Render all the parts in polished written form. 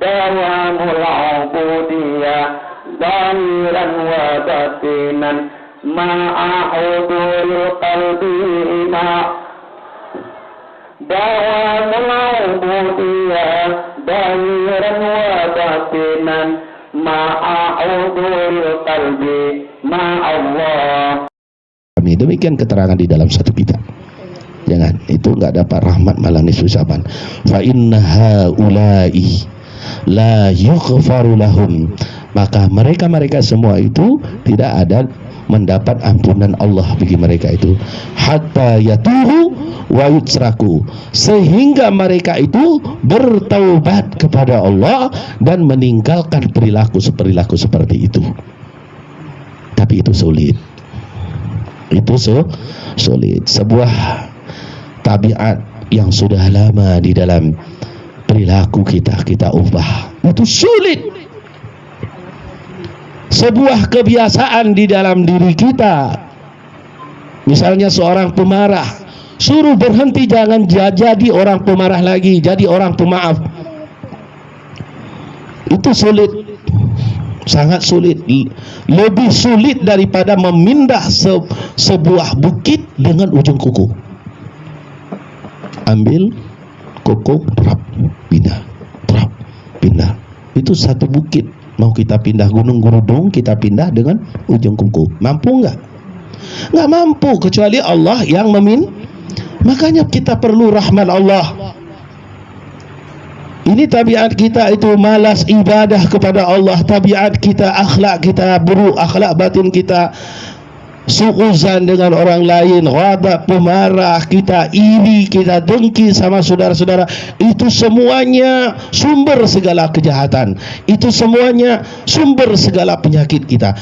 dawamul ubudiyah zahiran wa batinan ma'ahudul qalbi dawamul ubudiyah zahiran wa batinan ma'ahudul qalbi ma'allah. Demikian keterangan di dalam satu kitab. Jangan, itu enggak dapat rahmat malah nisfu Syaban. Fa inna haula'i la yughfaru lahum, maka mereka semua itu tidak ada mendapat ampunan Allah bagi mereka itu hatta yatubu wa yutsraku, sehingga mereka itu bertaubat kepada Allah dan meninggalkan perilaku seperti itu. Tapi itu sulit. Itu sulit. Sebuah tabiat yang sudah lama di dalam perilaku kita ubah, itu sulit. Sebuah kebiasaan di dalam diri kita, misalnya seorang pemarah, suruh berhenti, jangan jadi orang pemarah lagi, jadi orang pemaaf. Itu sulit, sangat sulit. Lebih sulit daripada memindah sebuah bukit dengan ujung kuku. Ambil kuku, terap, pindah. Itu satu bukit. Mau kita pindah gunung Gurudung, kita pindah dengan ujung kuku. Mampu enggak? Enggak mampu, kecuali Allah yang Makanya kita perlu rahmat Allah. Ini tabiat kita itu malas ibadah kepada Allah, tabiat kita, akhlak kita buruk, akhlak batin kita suuzan dengan orang lain, ghadab, pemarah, kita iri, kita dengki sama saudara-saudara. Itu semuanya sumber segala kejahatan. Itu semuanya sumber segala penyakit kita.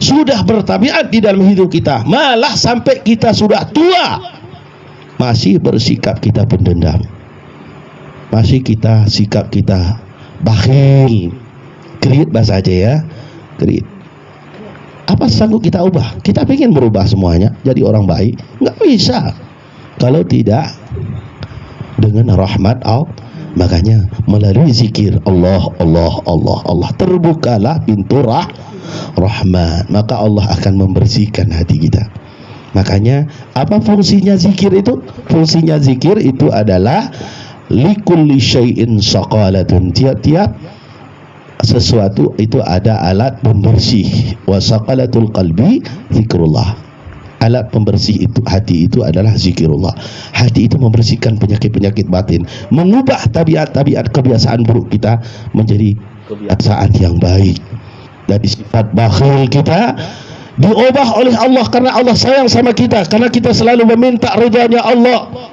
Sudah bertabiat di dalam hidup kita, malah sampai kita sudah tua masih bersikap kita pendendam. Masih sikap kita bakhil, kerit bahasa aja ya, kerit. Apa sanggup kita ubah? Kita pengen berubah semuanya jadi orang baik, nggak bisa kalau tidak dengan rahmat Allah. Makanya melalui zikir Allah terbukalah pintu rahmat, maka Allah akan membersihkan hati kita. Makanya apa fungsinya zikir itu? Fungsinya zikir itu adalah likulli syai'in saqalatun, tiap-tiap sesuatu itu ada alat pembersih. Wa saqalatul qalbi zikrullah, alat pembersih itu hati itu adalah zikirullah. Hati itu membersihkan penyakit-penyakit batin, mengubah tabiat-tabiat kebiasaan buruk kita menjadi kebiasaan yang baik. Dari sifat bakhil kita diubah oleh Allah karena Allah sayang sama kita, karena kita selalu meminta ridhanya Allah,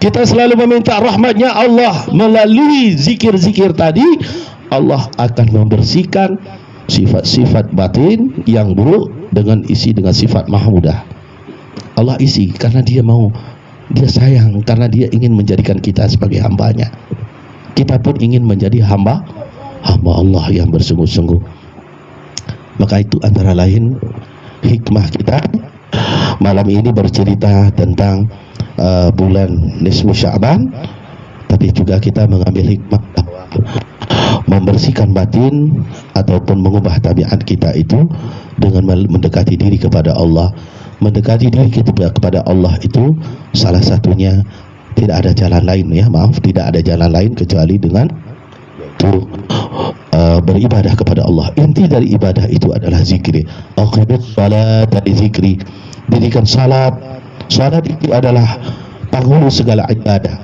kita selalu meminta rahmatnya Allah. Melalui zikir-zikir tadi Allah akan membersihkan sifat-sifat batin yang buruk dengan sifat mahmudah. Allah isi karena dia sayang, karena dia ingin menjadikan kita sebagai hambanya. Kita pun ingin menjadi hamba Allah yang bersungguh-sungguh. Maka itu antara lain hikmah kita malam ini bercerita tentang bulan nisfu Syaban, tapi juga kita mengambil hikmah bahwa membersihkan batin ataupun mengubah tabiat kita itu dengan mendekati diri kepada Allah. Mendekati diri kita kepada Allah itu salah satunya tidak ada jalan lain tidak ada jalan lain kecuali dengan itu beribadah kepada Allah. Inti dari ibadah itu adalah zikir. Aqimus salat dari zikri. Dirikan salat itu adalah penghulu segala ibadah.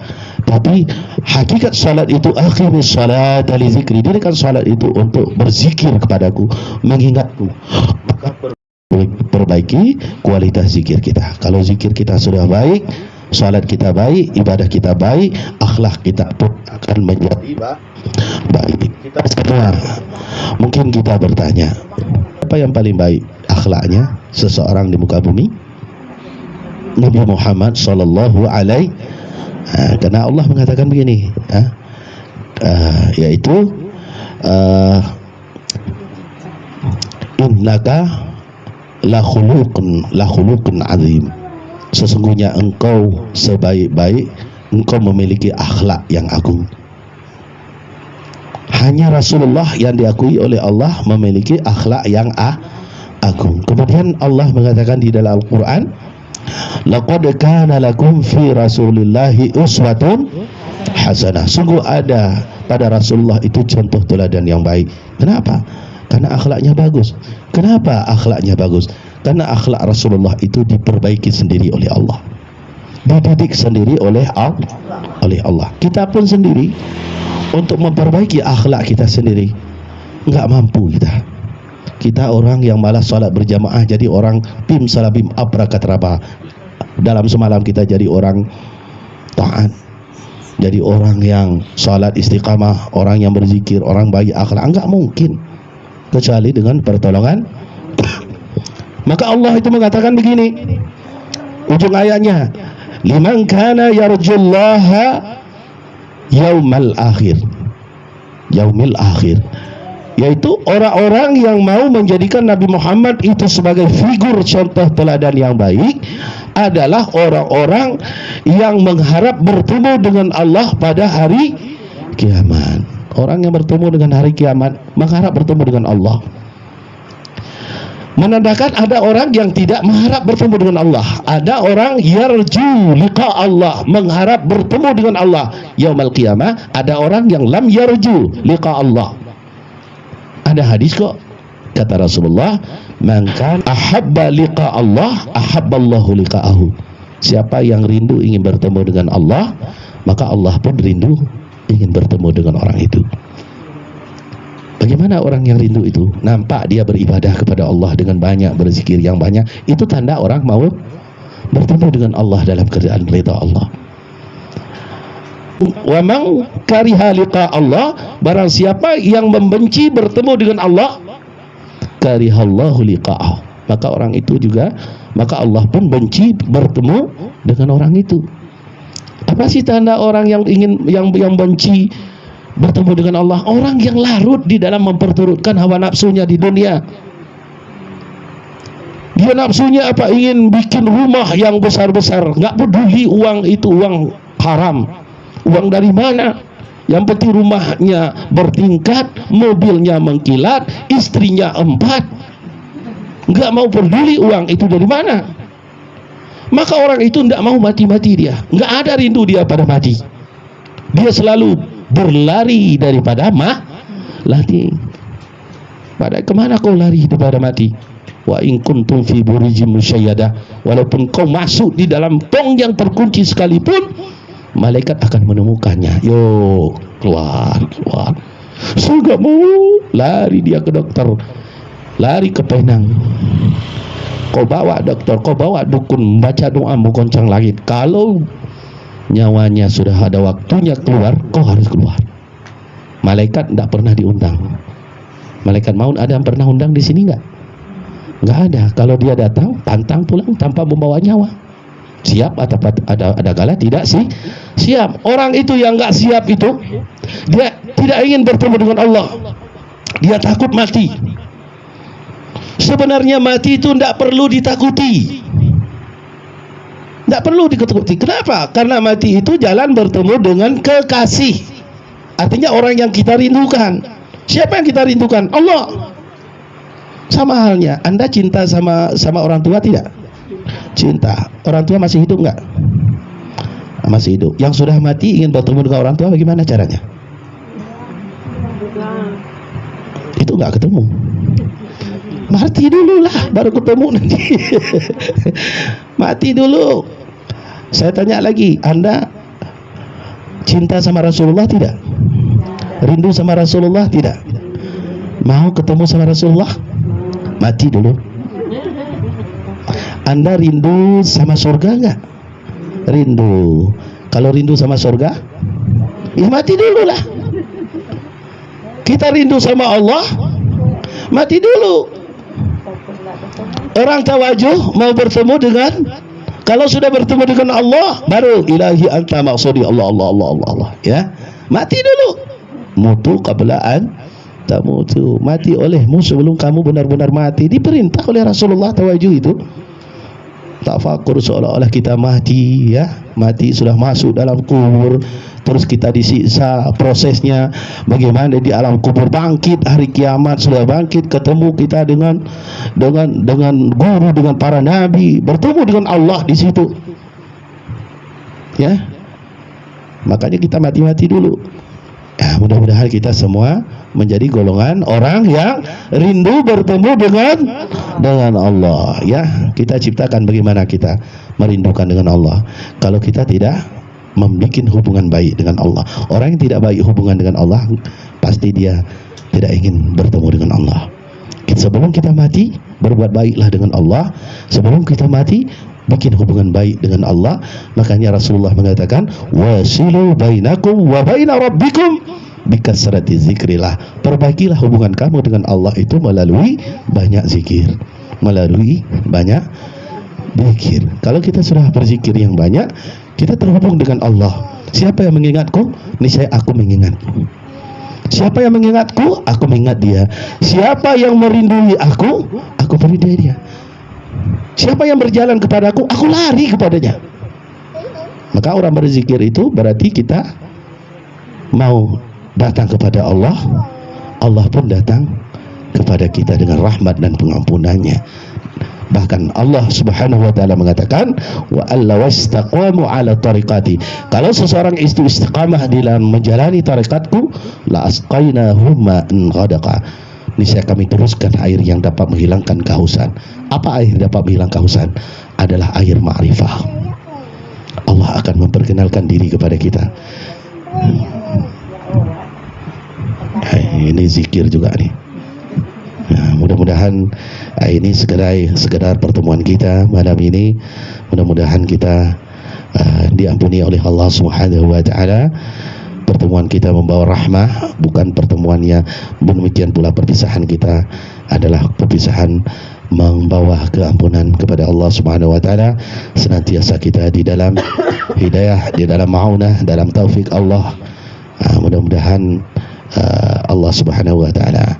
Tapi hakikat salat itu aqimus salat dari zikri. Dirikan salat itu untuk berzikir kepadaku, mengingatku. Maka perbaiki kualitas zikir kita. Kalau zikir kita sudah baik, salat kita baik, ibadah kita baik, akhlak kita pun akan menjadi baik. Kita semua mungkin kita bertanya, apa yang paling baik akhlaknya seseorang di muka bumi? Nabi Muhammad sallallahu alaihi, karena Allah mengatakan begini, yaitu innaka la khuluqun azim, sesungguhnya engkau sebaik-baik, engkau memiliki akhlak yang agung. hanya Rasulullah yang diakui oleh Allah memiliki akhlak yang agung. Kemudian Allah mengatakan di dalam Al-Quran, laqad kana lakum fi rasulillahi uswatun hasanah. Sungguh ada pada Rasulullah itu contoh teladan yang baik. Kenapa? Karena akhlaknya bagus. Kenapa akhlaknya bagus? Karena akhlak Rasulullah itu diperbaiki sendiri oleh Allah, dididik sendiri oleh Allah. Kita pun sendiri untuk memperbaiki akhlak kita sendiri nggak mampu kita orang yang malas salat berjamaah jadi orang pim salabim abrakatraba. Dalam semalam kita jadi orang taat, jadi orang yang salat istiqamah, orang yang berzikir, orang baik akhlak. Enggak mungkin kecuali dengan pertolongan. Maka Allah itu mengatakan begini, ujung ayatnya, liman kana yarjullaha yaumil akhir, yaitu orang-orang yang mau menjadikan Nabi Muhammad itu sebagai figur contoh teladan yang baik adalah orang-orang yang mengharap bertemu dengan Allah pada hari kiamat. Orang yang bertemu dengan hari kiamat mengharap bertemu dengan Allah, menandakan ada orang yang tidak mengharap bertemu dengan Allah. Ada orang yarju liqa Allah, mengharap bertemu dengan Allah yaumul qiyamah. Ada orang yang lam yarju liqa Allah. Ada hadis kok, kata Rasulullah, man kan ahabba liqa Allah ahabballahu liqa'ahu. Siapa yang rindu ingin bertemu dengan Allah, maka Allah pun rindu ingin bertemu dengan orang itu. Bagaimana orang yang rindu itu? Nampak dia beribadah kepada Allah dengan banyak, berzikir yang banyak. Itu tanda orang mau bertemu dengan Allah dalam keadaan ridha Allah. Wa man kariha liqa Allah, barang siapa yang membenci bertemu dengan Allah, karihallahu liqa'ah, maka orang itu juga, maka Allah pun benci bertemu dengan orang itu. Apa sih tanda orang yang ingin yang benci bertemu dengan Allah? Orang yang larut di dalam memperturutkan hawa nafsunya di dunia. Dia nafsunya apa? Ingin bikin rumah yang besar-besar, nggak peduli uang itu uang haram, uang dari mana, yang penting rumahnya bertingkat, mobilnya mengkilat, istrinya 4, nggak mau peduli uang itu dari mana. Maka orang itu nggak mau mati-mati, dia nggak ada rindu dia pada mati. Dia selalu berlari daripada mati. Pada kemana kau lari daripada mati? Wa in kuntum fi burijim musyayyadah, walaupun kau masuk di dalam tong yang terkunci sekalipun, malaikat akan menemukannya. Yo, keluar. Saya nggak mau. Lari dia ke dokter, lari ke Penang. Kau bawa dokter, kau bawa dukun, baca doa menggoncang langit. Kalau nyawanya sudah ada waktunya keluar, kau harus keluar. Malaikat tidak pernah diundang. Malaikat maut ada yang pernah undang di sini nggak? Nggak ada. Kalau dia datang, pantang pulang tanpa membawa nyawa. Siap atau ada kala tidak sih siap. Orang itu yang nggak siap itu, dia tidak ingin bertemu dengan Allah. Dia takut mati. Sebenarnya mati itu tidak perlu ditakuti. Tidak perlu ditakuti. Kenapa? Karena mati itu jalan bertemu dengan kekasih. Artinya orang yang kita rindukan. Siapa yang kita rindukan? Allah. Sama halnya, Anda cinta sama orang tua tidak? Cinta. Orang tua masih hidup enggak? Masih hidup. Yang sudah mati ingin bertemu dengan orang tua, bagaimana caranya? Itu enggak ketemu. Mati dulu lah, baru ketemu nanti. Mati dulu. Saya tanya lagi, Anda cinta sama Rasulullah tidak? Rindu sama Rasulullah tidak? Mau ketemu sama Rasulullah? Mati dulu. Anda rindu sama surga enggak? Rindu. Kalau rindu sama surga, ya mati dulu lah. Kita rindu sama Allah, mati dulu. Orang tawajuh mau bertemu dengan, kalau sudah bertemu dengan Allah, baru ilahi anta maksudi Allah, ya. Mati dulu. Mutu qablaan tamutu. Mati olehmu sebelum kamu benar-benar mati. Diperintah oleh Rasulullah tawajuh itu. tafakur seolah-olah kita mati, ya, mati sudah masuk dalam kubur, terus kita disiksa. Prosesnya bagaimana di alam kubur, bangkit hari kiamat, sudah bangkit, ketemu kita dengan guru, dengan para nabi, bertemu dengan Allah di situ, ya. Makanya kita mati-mati dulu. Ya, mudah-mudahan kita semua menjadi golongan orang yang rindu bertemu dengan Allah, ya. Kita ciptakan bagaimana kita merindukan dengan Allah kalau kita tidak membuat hubungan baik dengan Allah. Orang yang tidak baik hubungan dengan Allah, pasti dia tidak ingin bertemu dengan Allah. Sebelum kita mati, berbuat baiklah dengan Allah. Sebelum kita mati, bikin hubungan baik dengan Allah. Makanya Rasulullah mengatakan, wasilu bainakum wa baina rabbikum bikasrati zikrillah. Perbaikilah hubungan kamu dengan Allah itu melalui banyak zikir, melalui banyak zikir. Kalau kita sudah berzikir yang banyak, kita terhubung dengan Allah. Siapa yang mengingatku? Niscaya aku mengingatku. Siapa yang mengingatku? Aku mengingat dia. Siapa yang merindui aku? Aku merindui dia. Siapa yang berjalan kepadaku? Aku lari kepadanya. Maka orang berzikir itu berarti kita mau datang kepada Allah, Allah pun datang kepada kita dengan rahmat dan pengampunannya. Bahkan Allah Subhanahu wa taala mengatakan, wa alla wastaqamu ala tariqati. Kalau seseorang itu istiqamah di dalam menjalani tarekatku, la asqainahum ma'an ghadaqa. Niscaya kami teruskan air yang dapat menghilangkan kehausan. Apa air dapat menghilangkan kehausan? Adalah air ma'rifah. Allah akan memperkenalkan diri kepada kita. Ini zikir juga nih. Nah, mudah-mudahan ini sekedar pertemuan kita malam ini. Mudah-mudahan kita diampuni oleh Allah Subhanahu wa taala. Pertemuan kita membawa rahmah, bukan pertemuannya. Demikian pula perpisahan kita adalah perpisahan membawa keampunan kepada Allah Subhanahu wa taala. Senantiasa kita di dalam hidayah, di dalam ma'unah, dalam taufik Allah. Mudah-mudahan Allah Subhanahu wa taala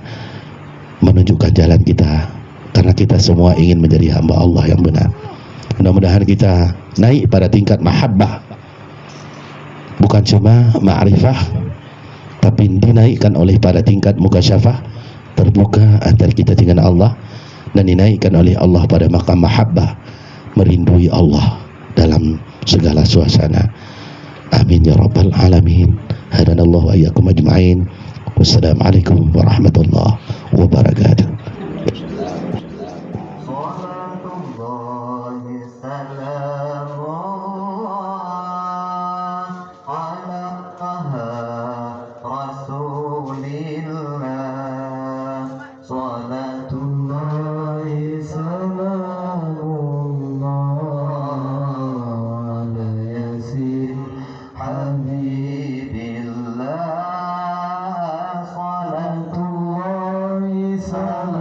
menunjukkan jalan kita, karena kita semua ingin menjadi hamba Allah yang benar. Mudah-mudahan kita naik pada tingkat mahabbah, bukan cuma ma'rifah, tapi dinaikkan oleh pada tingkat mukasyafah, terbuka antara kita dengan Allah, dan dinaikkan oleh Allah pada maqam mahabbah, merindui Allah dalam segala suasana. Amin ya rabbal alamin. Hadanallahu wa iyyakum ajma'in. Wassalamualaikum warahmatullahi wabarakatuh. Salam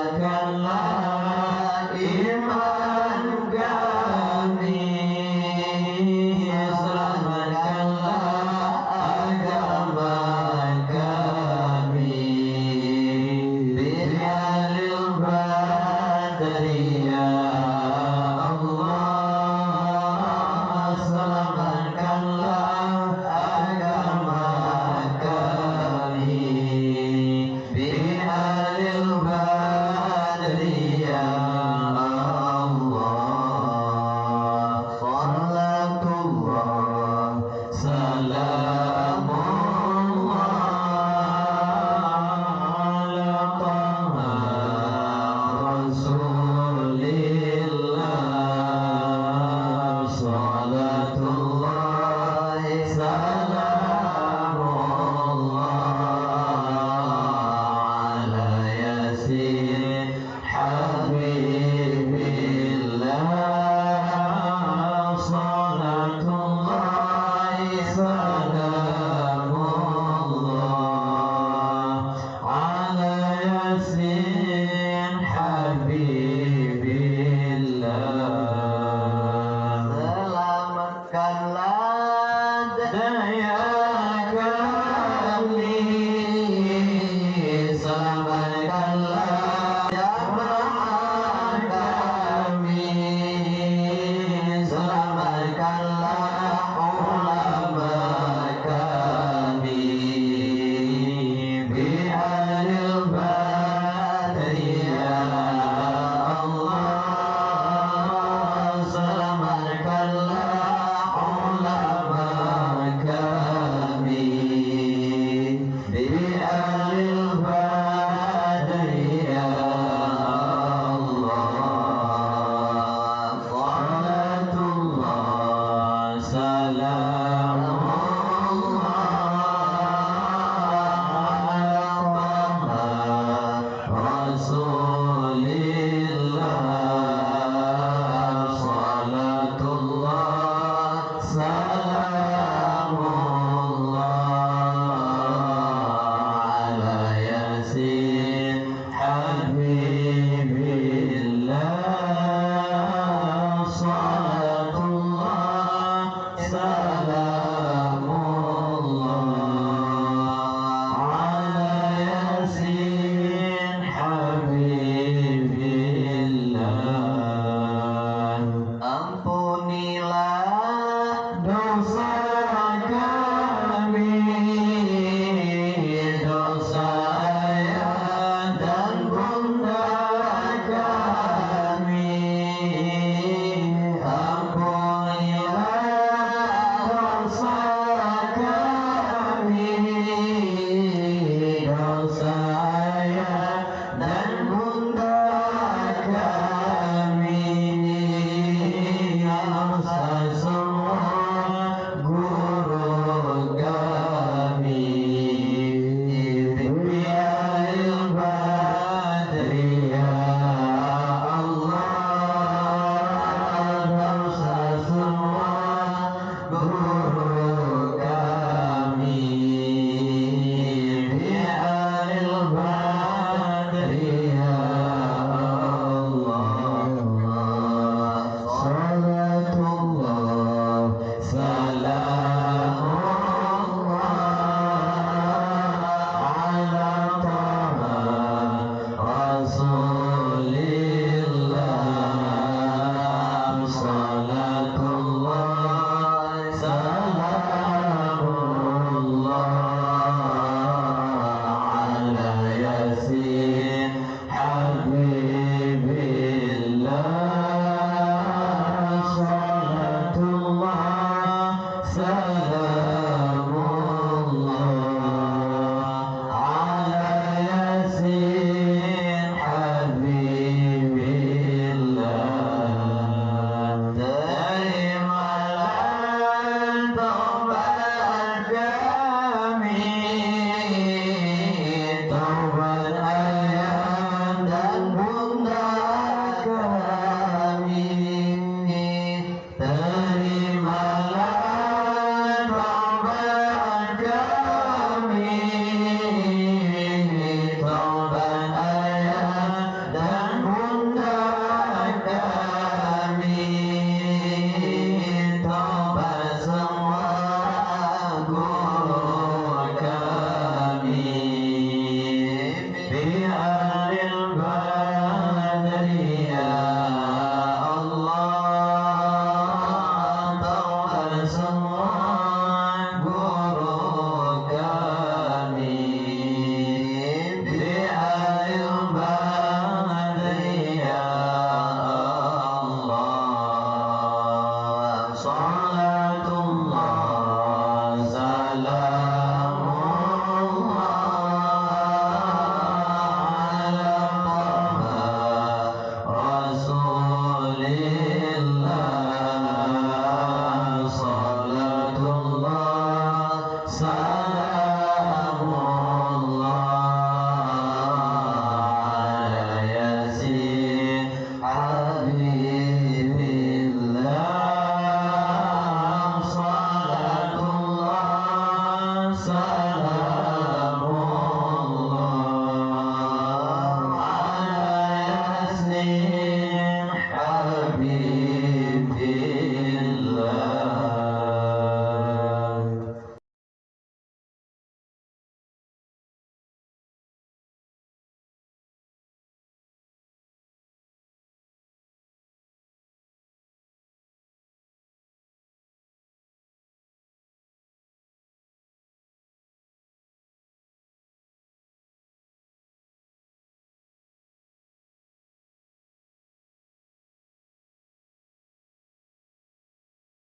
selamatkanlah iman kami, selamatkanlah agama kami, bi'alil badri ya Allah, selamatkanlah agama kami, bi'alil badri ya Allah, salatullah salamullah ala taha rasulillah, salatullah salamullah ala yasin habib